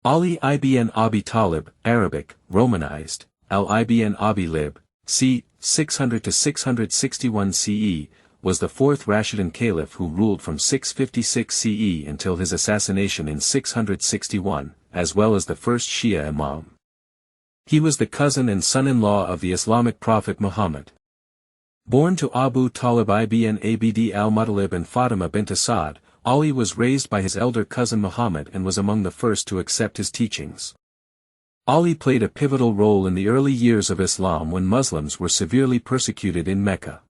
Ali ibn Abi Talib, Arabic, Romanized, Al ibn Abi Lib, c. 600–661 CE, was the fourth Rashidun Caliph who ruled from 656 CE until his assassination in 661, as well as the first Shia Imam. He was the cousin and son-in-law of the Islamic prophet Muhammad. Born to Abu Talib ibn Abd al-Muttalib and Fatimah bint Asad, Ali was raised by his elder cousin Muhammad and was among the first to accept his teachings. Ali played a pivotal role in the early years of Islam when Muslims were severely persecuted in Mecca.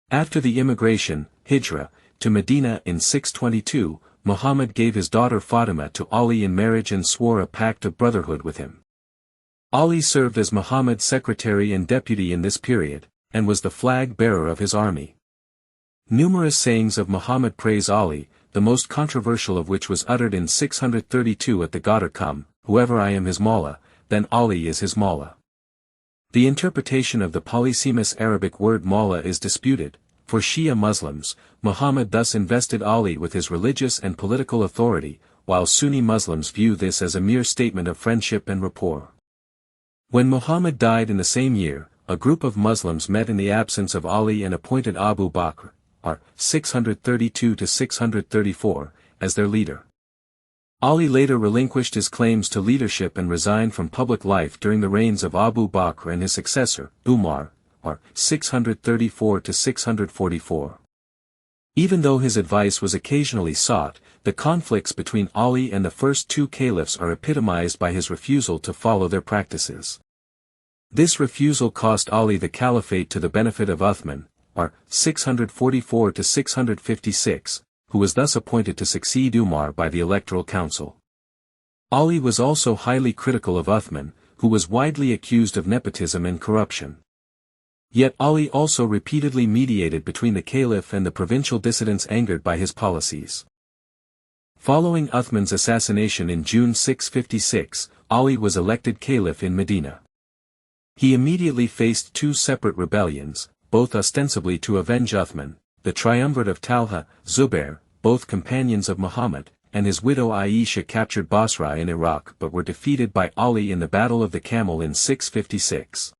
After the immigration, Hijrah, to Medina in 622, Muhammad gave his daughter Fatimah to Ali in marriage and swore a pact of brotherhood with him. Ali served as Muhammad's secretary and deputy in this period, and was the flag-bearer of his army. Numerous sayings of Muhammad praise Ali, the most controversial of which was uttered in 632 at the Ghadir Qum, "Whoever I am his Mawla, then Ali is his Mawla." The interpretation of the polysemous Arabic word Mawla is disputed. For Shia Muslims, Muhammad thus invested Ali with his religious and political authority, while Sunni Muslims view this as a mere statement of friendship and rapport. When Muhammad died in the same year, a group of Muslims met in the absence of Ali and appointed Abu Bakr, r. 632–634, as their leader. Ali later relinquished his claims to leadership and resigned from public life during the reigns of Abu Bakr and his successor, Umar, r. 634–644. Even though his advice was occasionally sought, the conflicts between Ali and the first two caliphs are epitomized by his refusal to follow their practices. This refusal cost Ali the caliphate to the benefit of Uthman, r. 644–656, who was thus appointed to succeed Umar by the Electoral Council. Ali was also highly critical of Uthman, who was widely accused of nepotism and corruption. Yet Ali also repeatedly mediated between the caliph and the provincial dissidents angered by his policies. Following Uthman's assassination in June 656, Ali was elected caliph in Medina. He immediately faced two separate rebellions, both ostensibly to avenge Uthman, the triumvirate of Talha, Zubair, both companions of Muhammad, and his widow Aisha captured Basra in Iraq but were defeated by Ali in the Battle of the Camel in 656.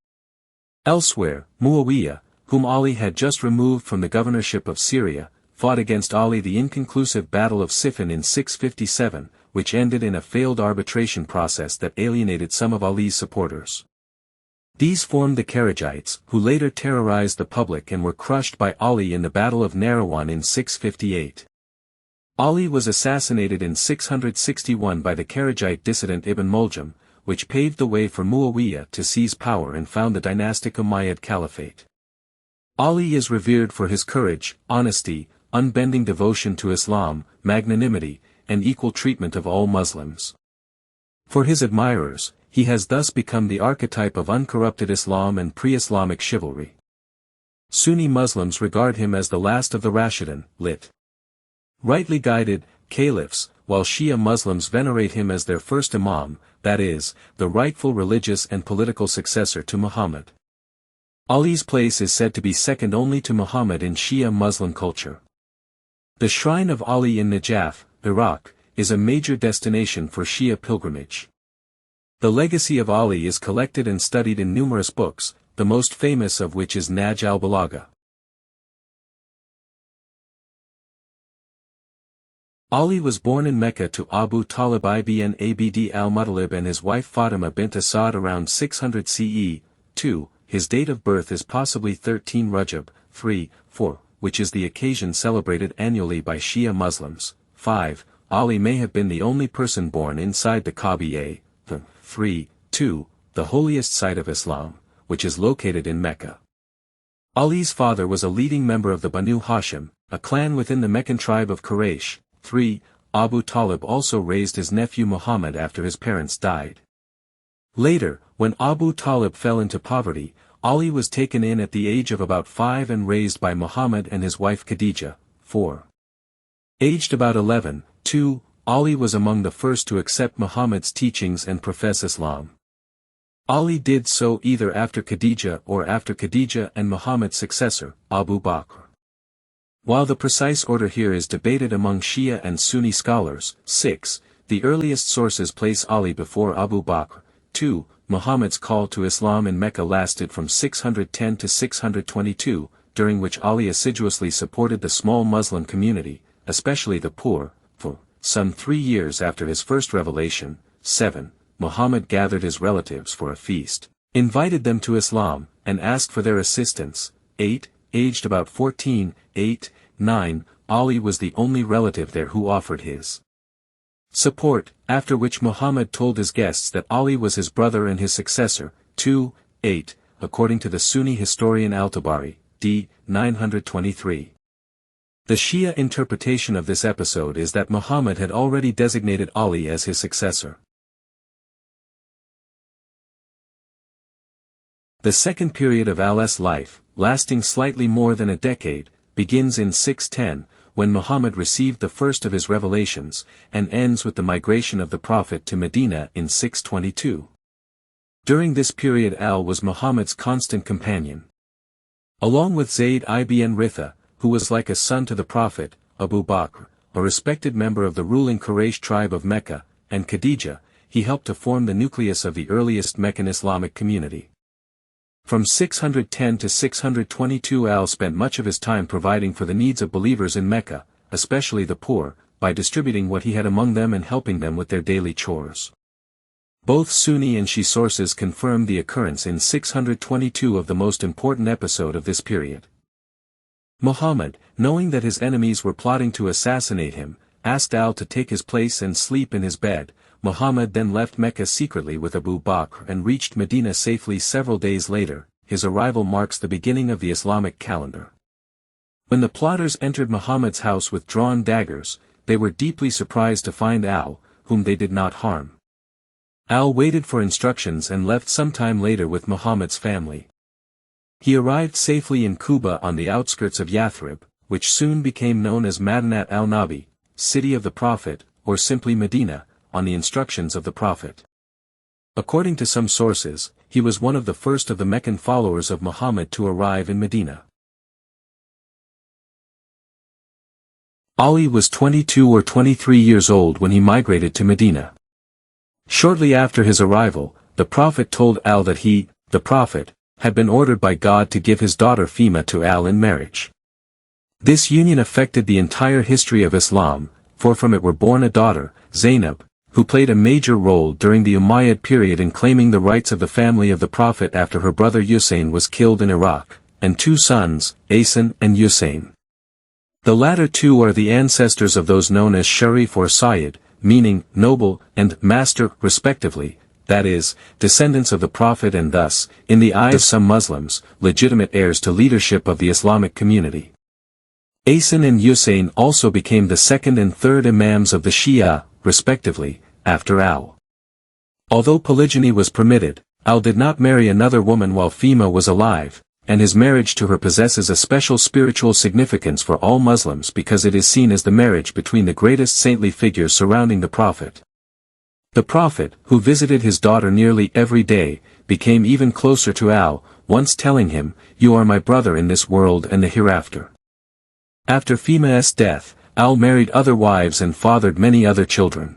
Elsewhere, Muawiyah, whom Ali had just removed from the governorship of Syria, fought against Ali the inconclusive Battle of Siffin in 657, which ended in a failed arbitration process that alienated some of Ali's supporters. These formed the Kharijites, who later terrorized the public and were crushed by Ali in the Battle of Narawan in 658. Ali was assassinated in 661 by the Kharijite dissident Ibn Muljam, which paved the way for Muawiyah to seize power and found the dynastic Umayyad Caliphate. Ali is revered for his courage, honesty, unbending devotion to Islam, magnanimity, and equal treatment of all Muslims. For his admirers, he has thus become the archetype of uncorrupted Islam and pre-Islamic chivalry. Sunni Muslims regard him as the last of the Rashidun, lit. Rightly guided, caliphs, while Shia Muslims venerate him as their first imam, that is, the rightful religious and political successor to Muhammad. Ali's place is said to be second only to Muhammad in Shia Muslim culture. The shrine of Ali in Najaf, Iraq, is a major destination for Shia pilgrimage. The legacy of Ali is collected and studied in numerous books, the most famous of which is Naj al-Balagha. Ali was born in Mecca to Abu Talib ibn Abd al-Muttalib and his wife Fatimah bint Asad around 600 CE. 2. His date of birth is possibly 13 Rajab, 3, 4, which is the occasion celebrated annually by Shia Muslims. 5. Ali may have been the only person born inside the Kaaba, 3, 2, the holiest site of Islam, which is located in Mecca. Ali's father was a leading member of the Banu Hashim, a clan within the Meccan tribe of Quraysh. 3. Abu Talib also raised his nephew Muhammad after his parents died. Later, when Abu Talib fell into poverty, Ali was taken in at the age of about 5 and raised by Muhammad and his wife Khadija. 4. Aged about 11, 2, Ali was among the first to accept Muhammad's teachings and profess Islam. Ali did so either after Khadija or after Khadija and Muhammad's successor, Abu Bakr. While the precise order here is debated among Shia and Sunni scholars. 6. The earliest sources place Ali before Abu Bakr. 2. Muhammad's call to Islam in Mecca lasted from 610 to 622, during which Ali assiduously supported the small Muslim community, especially the poor, for some 3 years after his first revelation. 7. Muhammad gathered his relatives for a feast, invited them to Islam, and asked for their assistance. 8. Aged about 14. 8. 9. Ali was the only relative there who offered his support, after which Muhammad told his guests that Ali was his brother and his successor. 2. 8. According to the Sunni historian Al-Tabari, d. 923. The Shia interpretation of this episode is that Muhammad had already designated Ali as his successor. The second period of Ali's life, lasting slightly more than a decade, begins in 610, when Muhammad received the first of his revelations, and ends with the migration of the Prophet to Medina in 622. During this period Al was Muhammad's constant companion. Along with Zayd ibn Ritha, who was like a son to the Prophet, Abu Bakr, a respected member of the ruling Quraysh tribe of Mecca, and Khadija, he helped to form the nucleus of the earliest Meccan Islamic community. From 610 to 622 Al spent much of his time providing for the needs of believers in Mecca, especially the poor, by distributing what he had among them and helping them with their daily chores. Both Sunni and Shia sources confirm the occurrence in 622 of the most important episode of this period. Muhammad, knowing that his enemies were plotting to assassinate him, asked Al to take his place and sleep in his bed. Muhammad then left Mecca secretly with Abu Bakr and reached Medina safely several days later. His arrival marks the beginning of the Islamic calendar. When the plotters entered Muhammad's house with drawn daggers, they were deeply surprised to find Al, whom they did not harm. Al waited for instructions and left sometime later with Muhammad's family. He arrived safely in Quba on the outskirts of Yathrib, which soon became known as Madinat al-Nabi, city of the Prophet, or simply Medina, on the instructions of the Prophet. According to some sources, he was one of the first of the Meccan followers of Muhammad to arrive in Medina. Ali was 22 or 23 years old when he migrated to Medina. Shortly after his arrival, the Prophet told Al that he, the Prophet, had been ordered by God to give his daughter Fatimah to Al in marriage. This union affected the entire history of Islam, for from it were born a daughter, Zainab, who played a major role during the Umayyad period in claiming the rights of the family of the Prophet after her brother Hussein was killed in Iraq, and 2 sons, Asan and Hussein. The latter 2 are the ancestors of those known as Sharif or Sayyid, meaning noble and master respectively, that is, descendants of the Prophet and thus, in the eyes of some Muslims, legitimate heirs to leadership of the Islamic community. Asan and Hussein also became the second and third imams of the Shia, respectively, after Al. Although polygyny was permitted, Al did not marry another woman while Fatimah was alive, and his marriage to her possesses a special spiritual significance for all Muslims because it is seen as the marriage between the greatest saintly figures surrounding the Prophet. The Prophet, who visited his daughter nearly every day, became even closer to Al, once telling him, "You are my brother in this world and the hereafter." After Fatimah's death, Al married other wives and fathered many other children.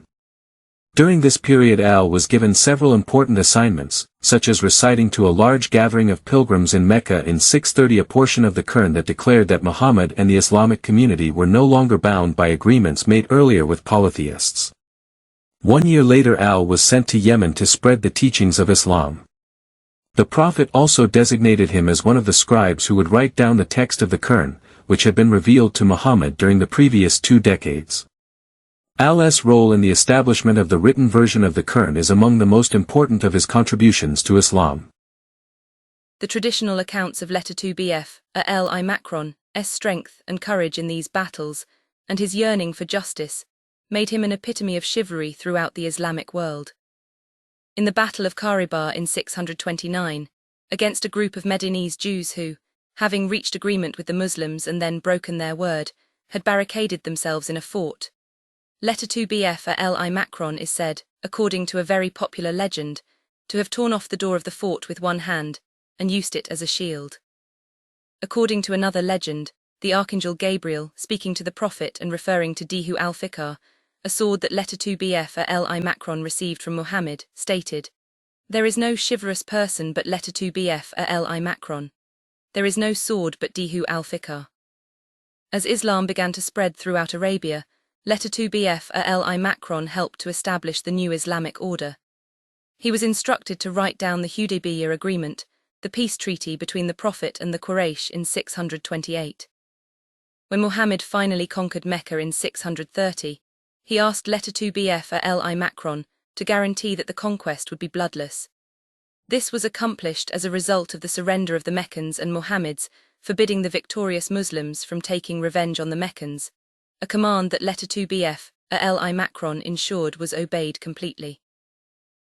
During this period Al was given several important assignments, such as reciting to a large gathering of pilgrims in Mecca in 630 a portion of the Quran that declared that Muhammad and the Islamic community were no longer bound by agreements made earlier with polytheists. 1 year later Al was sent to Yemen to spread the teachings of Islam. The Prophet also designated him as one of the scribes who would write down the text of the Quran, which had been revealed to Muhammad during the previous 2 decades. Al's role in the establishment of the written version of the Quran is among the most important of his contributions to Islam. The traditional accounts of Letter to BF are L.I. Macron's strength and courage in these battles, and his yearning for justice, made him an epitome of chivalry throughout the Islamic world. In the Battle of Kharibar in 629, against a group of Medinese Jews who, having reached agreement with the Muslims and then broken their word, had barricaded themselves in a fort. Letter to BF L.I. Macron is said, according to a very popular legend, to have torn off the door of the fort with one hand, and used it as a shield. According to another legend, the Archangel Gabriel, speaking to the Prophet and referring to Dihu al-Fikar, a sword that letter to BF Ali Macron received from Muhammad, stated, "There is no chivalrous person but letter to BF Ali Macron. There is no sword but Dihu al-Fiqh." As Islam began to spread throughout Arabia, letter to BF Ali Macron helped to establish the new Islamic order. He was instructed to write down the Hudaybiyah agreement, the peace treaty between the Prophet and the Quraysh in 628. When Muhammad finally conquered Mecca in 630, he asked letter to BF Ali Macron to guarantee that the conquest would be bloodless. This was accomplished as a result of the surrender of the Meccans and Muhammad's, forbidding the victorious Muslims from taking revenge on the Meccans, a command that letter to BF Ali Macron ensured was obeyed completely.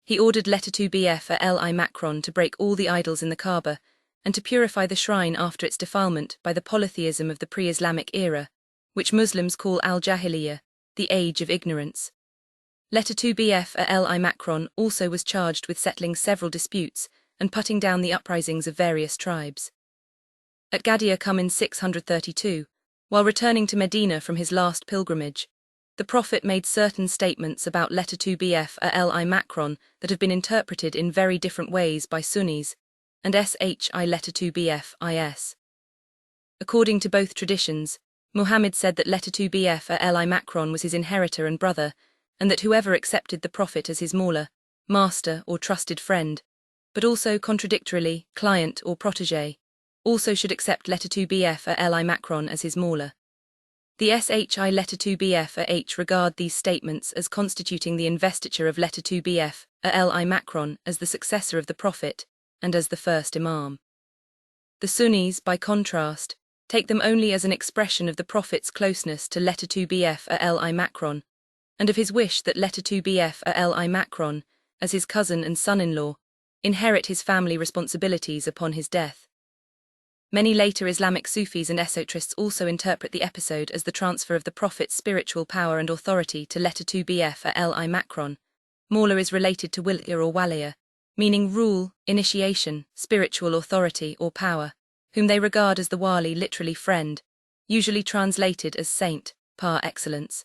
He ordered letter to BF Ali Macron to break all the idols in the Kaaba and to purify the shrine after its defilement by the polytheism of the pre-Islamic era, which Muslims call al-Jahiliyyah, the age of ignorance. Letter to BF Ali Macron also was charged with settling several disputes and putting down the uprisings of various tribes. At Ghadir Qum in 632, while returning to Medina from his last pilgrimage, the Prophet made certain statements about letter to BF Ali Macron that have been interpreted in very different ways by Sunnis and Shi letter to BF is. According to both traditions, Muhammad said that letter to BF Ali Macron was his inheritor and brother, and that whoever accepted the Prophet as his mawla, master or trusted friend, but also contradictorily, client or protégé, also should accept letter to BF Ali Macron as his mawla. The Shi letter to BF regard these statements as constituting the investiture of letter to BF Ali Macron as the successor of the Prophet and as the first Imam. The Sunnis, by contrast, take them only as an expression of the Prophet's closeness to letter to BF Ali Macron, and of his wish that letter to BF Ali Macron, as his cousin and son-in-law, inherit his family responsibilities upon his death. Many later Islamic Sufis and esoterists also interpret the episode as the transfer of the Prophet's spiritual power and authority to letter to BF Ali Macron. Mawla is related to wilayah or waliyah, meaning rule, initiation, spiritual authority or power, whom they regard as the wali, literally friend, usually translated as saint, par excellence.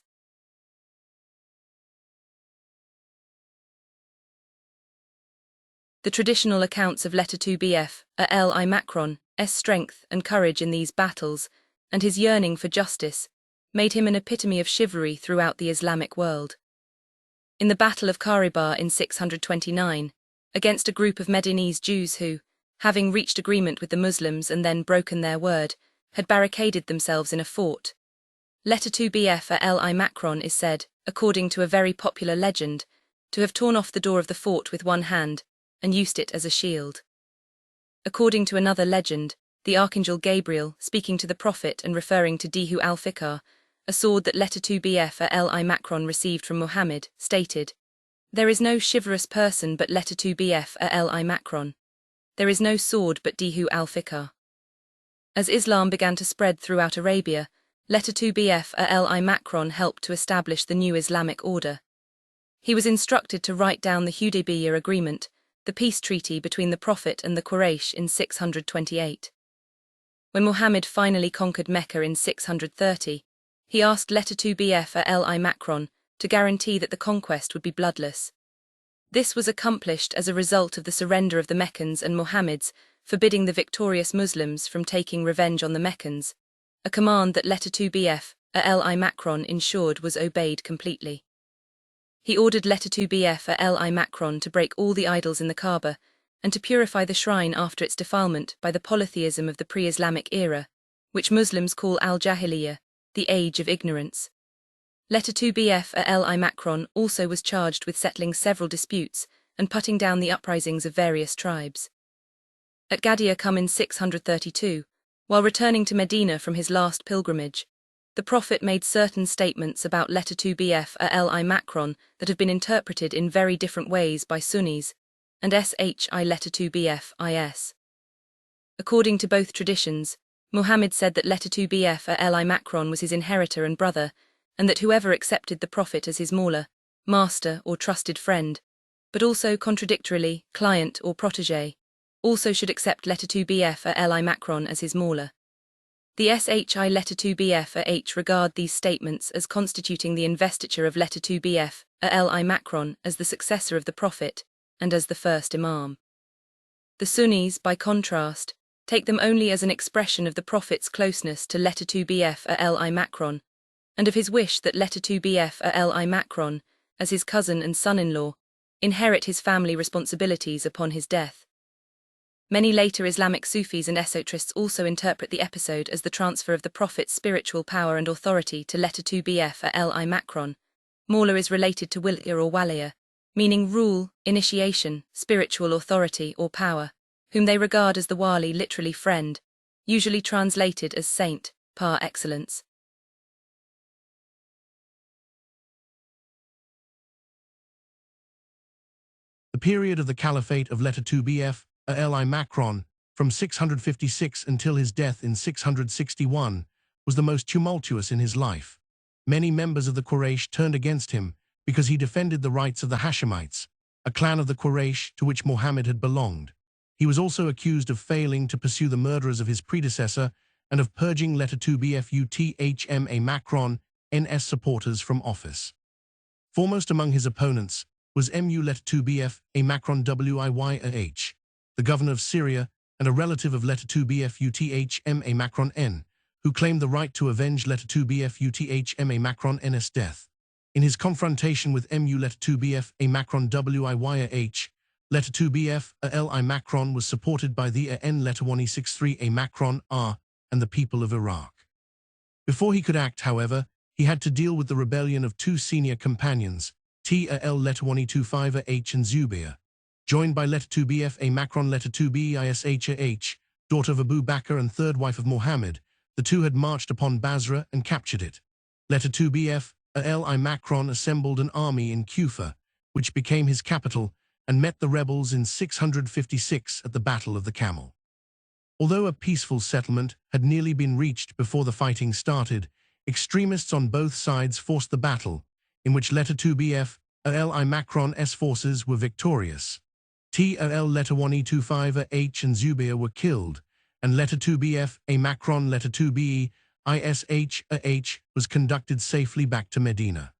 The traditional accounts of letter to BF Ali Macron's strength and courage in these battles, and his yearning for justice, made him an epitome of chivalry throughout the Islamic world. In the Battle of Kharibar in 629, against a group of Medinese Jews who, having reached agreement with the Muslims and then broken their word, had barricaded themselves in a fort, letter to BF Ali Macron is said, according to a very popular legend, to have torn off the door of the fort with one hand and used it as a shield. According to another legend, the Archangel Gabriel, speaking to the Prophet and referring to Dihu al-Fiqh, a sword that letter to BF Ali Macron received from Muhammad, stated, "There is no chivalrous person but letter to BF Ali Macron. There is no sword but Dihu al-Fiqh." As Islam began to spread throughout Arabia, letter to BF Ali Macron helped to establish the new Islamic order. He was instructed to write down the Hudaybiyah agreement, the peace treaty between the Prophet and the Quraysh in 628. When Muhammad finally conquered Mecca in 630, he asked letter to BF Ali Macron to guarantee that the conquest would be bloodless. This was accomplished as a result of the surrender of the Meccans and Muhammad's, forbidding the victorious Muslims from taking revenge on the Meccans, a command that letter to BF Ali Macron ensured was obeyed completely. He ordered letter to BF Ali Macron to break all the idols in the Kaaba and to purify the shrine after its defilement by the polytheism of the pre-Islamic era, which Muslims call al-Jahiliyyah, the age of ignorance. Letter to BF Ali Macron also was charged with settling several disputes and putting down the uprisings of various tribes. At Ghadir Qum in 632, while returning to Medina from his last pilgrimage, the Prophet made certain statements about letter to BF Ali Macron that have been interpreted in very different ways by Sunnis and Shi letter to BF is. According to both traditions, Muhammad said that letter to BF Ali Macron was his inheritor and brother, and that whoever accepted the Prophet as his mawla, master or trusted friend, but also contradictorily, client or protégé, also should accept letter to BF Ali Macron as his mawla. The SHI Letter 2BF regard these statements as constituting the investiture of Letter 2BF Ali Macron as the successor of the Prophet and as the first Imam. The Sunnis, by contrast, take them only as an expression of the Prophet's closeness to Letter 2BF Ali Macron, and of his wish that Letter 2BF Ali Macron, as his cousin and son-in-law, inherit his family responsibilities upon his death. Many later Islamic Sufis and esoterists also interpret the episode as the transfer of the Prophet's spiritual power and authority to Letter 2BF Ali Macron. Mawla is related to Wilya or Waliya, meaning rule, initiation, spiritual authority or power, whom they regard as the wali, literally friend, usually translated as saint, par excellence. The period of the Caliphate of Letter 2BF Ali Macron, from 656 until his death in 661, was the most tumultuous in his life. Many members of the Quraysh turned against him because he defended the rights of the Hashemites, a clan of the Quraysh to which Muhammad had belonged. He was also accused of failing to pursue the murderers of his predecessor and of purging Letter 2BF UTHMA Macron NS supporters from office. Foremost among his opponents was MU Letter 2BF Macron WIYAH, the governor of Syria and a relative of Letter 2BF UTHMA Macron N, who claimed the right to avenge Letter 2BF UTHMA Macron NS death. In his confrontation with MU Letter 2BF Macron WIYAH, Letter 2BF Ali Macron was supported by the N Letter 1E63 Macron R and the people of Iraq. Before he could act, however, he had to deal with the rebellion of two senior companions, TAL Letter 1E25 and Zubair. Joined by Letter 2BF Macron Letter 2BISHAH, daughter of Abu Bakr and third wife of Muhammad, the two had marched upon Basra and captured it. Letter 2BF Ali Macron assembled an army in Kufa, which became his capital, and met the rebels in 656 at the Battle of the Camel. Although a peaceful settlement had nearly been reached before the fighting started, extremists on both sides forced the battle, in which Letter 2BF Ali Macron's forces were victorious. TAL Letter 1E25 and Zubair were killed, and Letter 2BF Macron Letter 2BE ISHAH was conducted safely back to Medina.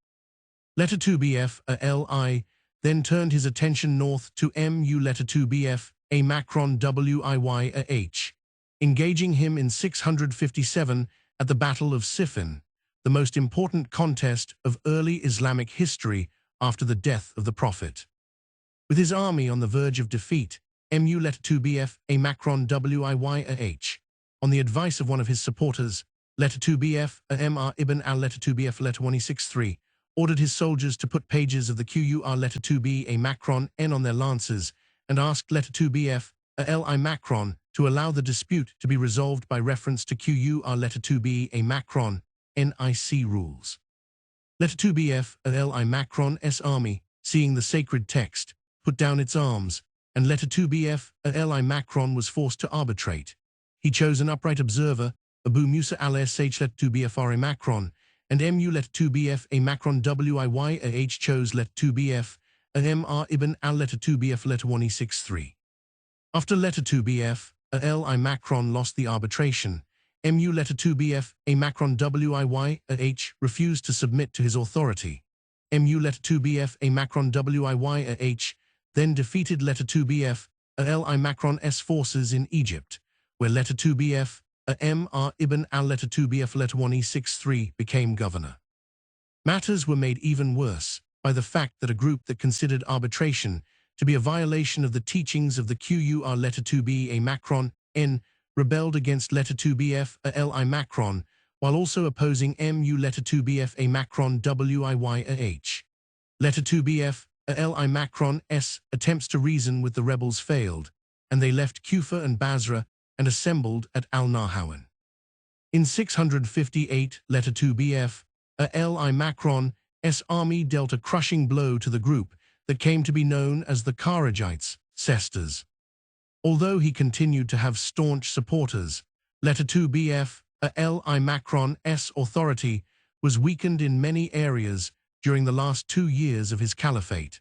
Letter 2BF Ali then turned his attention north to MU Letter 2BF Macron WIYAH, engaging him in 657 at the Battle of Siffin, the most important contest of early Islamic history after the death of the Prophet. With his army on the verge of defeat, MU Letter 2BF Macron WIYAH, on the advice of one of his supporters, Letter 2BF Mr Ibn al Letter 2BF Letter 1E63, ordered his soldiers to put pages of the QUR Letter 2B Macron N on their lances and asked Letter 2BF Ali Macron to allow the dispute to be resolved by reference to QUR Letter 2B Macron NIC rules. Letter 2BF Ali Macron's army, seeing the sacred text, put down its arms, and Letter 2BF Ali Macron was forced to arbitrate. He chose an upright observer, Abu Musa al-Sh Letter 2BF Macron, and MU Letter 2BF Macron WIYAH chose Letter 2BF Mr Ibn al Letter 2BF Letter 1E63. After Letter 2BF Ali Macron lost the arbitration, MU Letter 2BF Macron WIYAH refused to submit to his authority. MU Letter 2BF Macron WIYAH then defeated Letter 2BF Ali Macron's forces in Egypt, where Letter 2BF Mr Ibn al Letter 2BF Letter 1E63 became governor. Matters were made even worse by the fact that a group that considered arbitration to be a violation of the teachings of the QUR Letter 2B Macron N rebelled against Letter 2BF Ali Macron, while also opposing MU Letter 2BF Macron WIYAH. Letter 2BF Ali Macron's attempts to reason with the rebels failed, and they left Kufa and Basra and assembled at Al-Nahrawan. In 658, Letter 2BF Ali Macron's army dealt a crushing blow to the group that came to be known as the Kharijites, Sisters. Although he continued to have staunch supporters, Letter 2BF Ali Macron's authority was weakened in many areas during the last 2 years of his caliphate.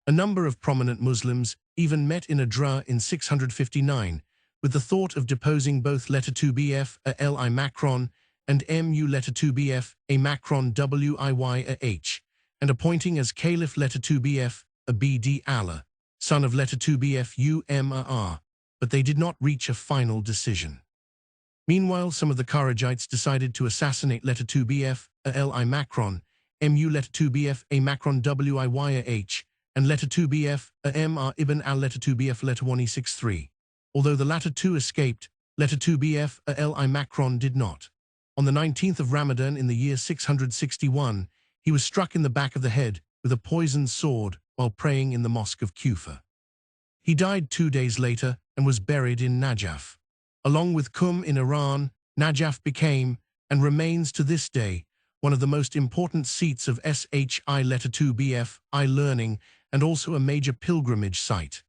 A number of prominent Muslims even met in Adra in 659, with the thought of deposing both letter 2BF Ali Macron and MU letter 2BF A Macron WIY and appointing as Caliph letter 2BF BD Allah, son of letter 2BF UMR, but they did not reach a final decision. Meanwhile, some of the Kharijites decided to assassinate letter 2BF Ali Macron, MU letter 2BF A Macron WIYH, and letter 2BF MR Ibn al letter 2BF letter 1E63. Although the latter two escaped, letter 2BF Ali Macron did not. On the 19th of Ramadan in the year 661, he was struck in the back of the head with a poisoned sword while praying in the Mosque of Kufa. He died 2 days later and was buried in Najaf. Along with Qum in Iran, Najaf became, and remains to this day, one of the most important seats of SHI letter 2BF I learning and also a major pilgrimage site.